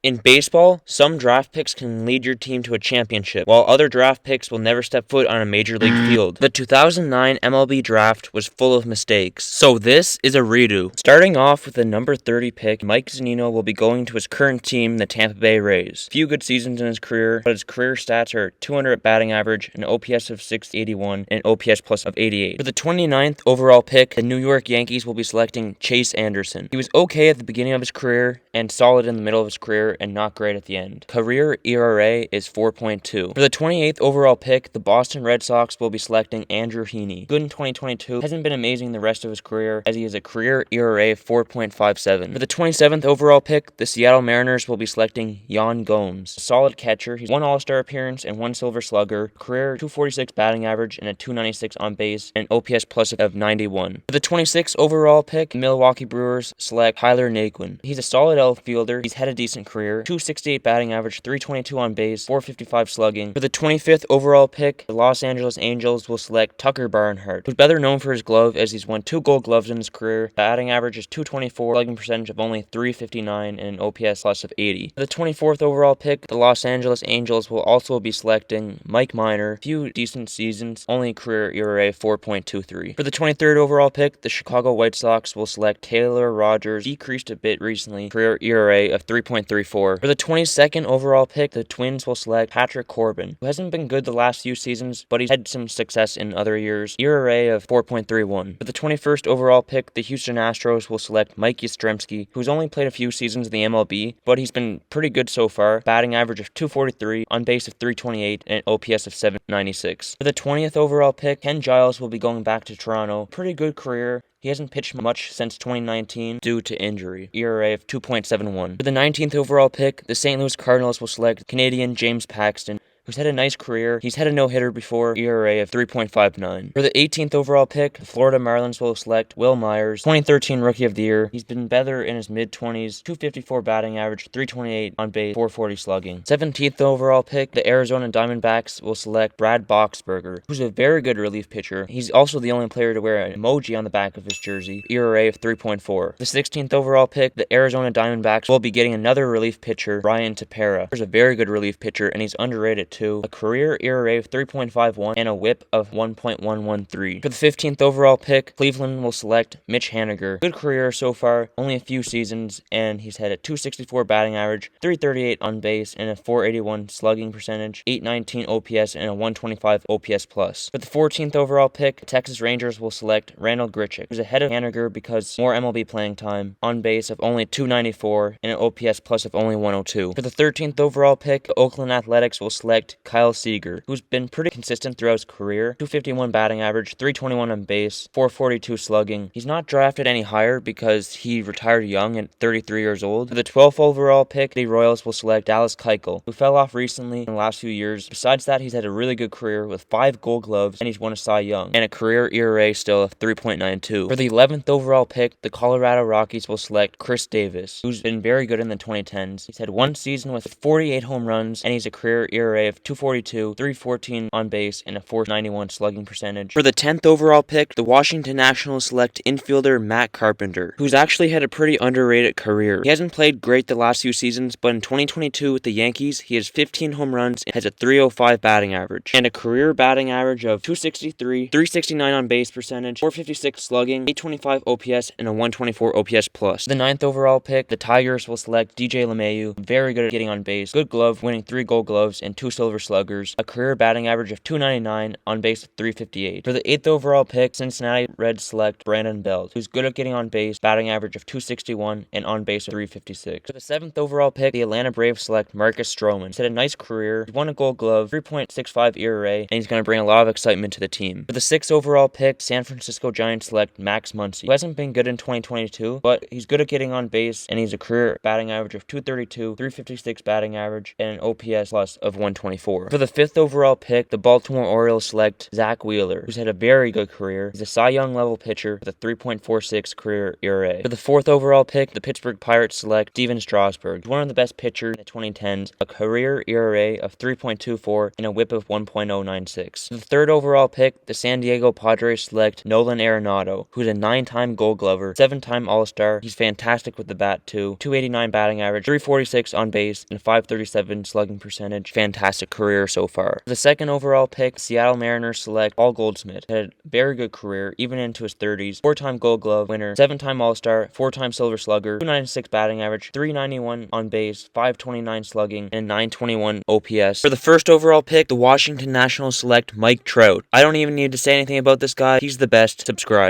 In baseball, some draft picks can lead your team to a championship, while other draft picks will never step foot on a major league field. The 2009 MLB Draft was full of mistakes, so this is a redo. Starting off with the number 30 pick, Mike Zunino will be going to his current team, the Tampa Bay Rays. Few good seasons in his career, but his career stats are 200 batting average, an OPS of 681, and an OPS plus of 88. For the 29th overall pick, the New York Yankees will be selecting Chase Anderson. He was okay at the beginning of his career and solid in the middle of his career and not great at the end. Career ERA is 4.2. For the 28th overall pick, the Boston Red Sox will be selecting Andrew Heaney. Good in 2022, hasn't been amazing the rest of his career as he has a career ERA of 4.57. For the 27th overall pick, the Seattle Mariners will be selecting Yan Gomes. A solid catcher, he's one All-Star appearance and one Silver Slugger, career 246 batting average and a 296 on base, and an OPS plus of 91. For the 26th overall pick, the Milwaukee Brewers select Tyler Naquin. He's a solid outfielder, he's had a decent career, 268 batting average, 322 on base, 455 slugging. For the 25th overall pick, the Los Angeles Angels will select Tucker Barnhart, who's better known for his glove as he's won 2 Gold Gloves in his career. Batting average is 224, slugging percentage of only 359, and an OPS plus of 80. For the 24th overall pick, the Los Angeles Angels will also be selecting Mike Minor. Few decent seasons, only career ERA 4.23. For the 23rd overall pick, the Chicago White Sox will select Taylor Rogers, decreased a bit recently, career ERA of 3.34. For the 22nd overall pick, the Twins will select Patrick Corbin, who hasn't been good the last few seasons, but he's had some success in other years. ERA of 4.31. For the 21st overall pick, the Houston Astros will select Mike Yastrzemski, who's only played a few seasons in the MLB, but he's been pretty good so far. Batting average of 243, on base of 328, and an OPS of 796. For the 20th overall pick, Ken Giles will be going back to Toronto. Pretty good career. He hasn't pitched much since 2019 due to injury. ERA of 2.71. For the 19th overall pick, the St. Louis Cardinals will select Canadian James Paxton, who's had a nice career. He's had a no-hitter before, ERA of 3.59. For the 18th overall pick, the Florida Marlins will select Will Myers, 2013 Rookie of the Year. He's been better in his mid-20s, 254 batting average, 328 on base, 440 slugging. 17th overall pick, the Arizona Diamondbacks will select Brad Boxberger, who's a very good relief pitcher. He's also the only player to wear an emoji on the back of his jersey, ERA of 3.4. The 16th overall pick, the Arizona Diamondbacks will be getting another relief pitcher, Ryan Tepera. He's a very good relief pitcher, and he's underrated too. A career ERA of 3.51 and a whip of 1.113. For the 15th overall pick, Cleveland will select Mitch Haniger. Good career so far, only a few seasons, and he's had a 264 batting average, 338 on base, and a 481 slugging percentage, 819 OPS, and a 125 OPS plus. For the 14th overall pick, the Texas Rangers will select Randall Grichuk, who's ahead of Haniger because more MLB playing time, on base of only 294, and an OPS plus of only 102. For the 13th overall pick, the Oakland Athletics will select Kyle Seager, who's been pretty consistent throughout his career, 251 batting average, 321 on base, 442 slugging. He's not drafted any higher because he retired young at 33 years old. For the 12th overall pick, the Royals will select Dallas Keuchel, who fell off recently in the last few years. Besides that, he's had a really good career with 5 Gold Gloves, and he's won a Cy Young, and a career ERA still of 3.92. For the 11th overall pick, the Colorado Rockies will select Chris Davis, who's been very good in the 2010s. He's had one season with 48 home runs, and he's a career ERA of 242, 314 on base, and a 491 slugging percentage. For the 10th overall pick, the Washington Nationals select infielder Matt Carpenter, who's actually had a pretty underrated career. He hasn't played great the last few seasons, but in 2022 with the Yankees, he has 15 home runs and has a 305 batting average, and a career batting average of 263, 369 on base percentage, 456 slugging, 825 OPS, and a 124 OPS plus. The 9th overall pick, the Tigers will select DJ LeMahieu, very good at getting on base, good glove, winning 3 Gold Gloves and 2 Silver Sluggers, a career batting average of 299, on base of 358. For the 8th overall pick, Cincinnati Reds select Brandon Belt, who's good at getting on base, batting average of 261, and on base of 356. For the 7th overall pick, the Atlanta Braves select Marcus Stroman. He's had a nice career, he's won a Gold Glove, 3.65 ERA, and he's going to bring a lot of excitement to the team. For the 6th overall pick, San Francisco Giants select Max Muncy, who hasn't been good in 2022, but he's good at getting on base, and he's a career batting average of 232, 356 batting average, and an OPS plus of 120. 2024. For the 5th overall pick, the Baltimore Orioles select Zach Wheeler, who's had a very good career. He's a Cy Young level pitcher with a 3.46 career ERA. For the 4th overall pick, the Pittsburgh Pirates select Steven Strasburg. He's one of the best pitchers in the 2010s, a career ERA of 3.24 and a whip of 1.096. For the 3rd overall pick, the San Diego Padres select Nolan Arenado, who's a 9-time Gold Glover, 7-time All-Star. He's fantastic with the bat too. 289 batting average, 346 on base, and 537 slugging percentage. Fantastic career so far. For the 2nd overall pick, Seattle Mariners select Paul Goldschmidt. Had a very good career, even into his 30s. 4-time Gold Glove winner, 7-time All-Star, 4-time Silver Slugger, 296 batting average, 391 on base, 529 slugging, and 921 OPS. For the 1st overall pick, the Washington Nationals select Mike Trout. I don't even need to say anything about this guy. He's the best. Subscribe.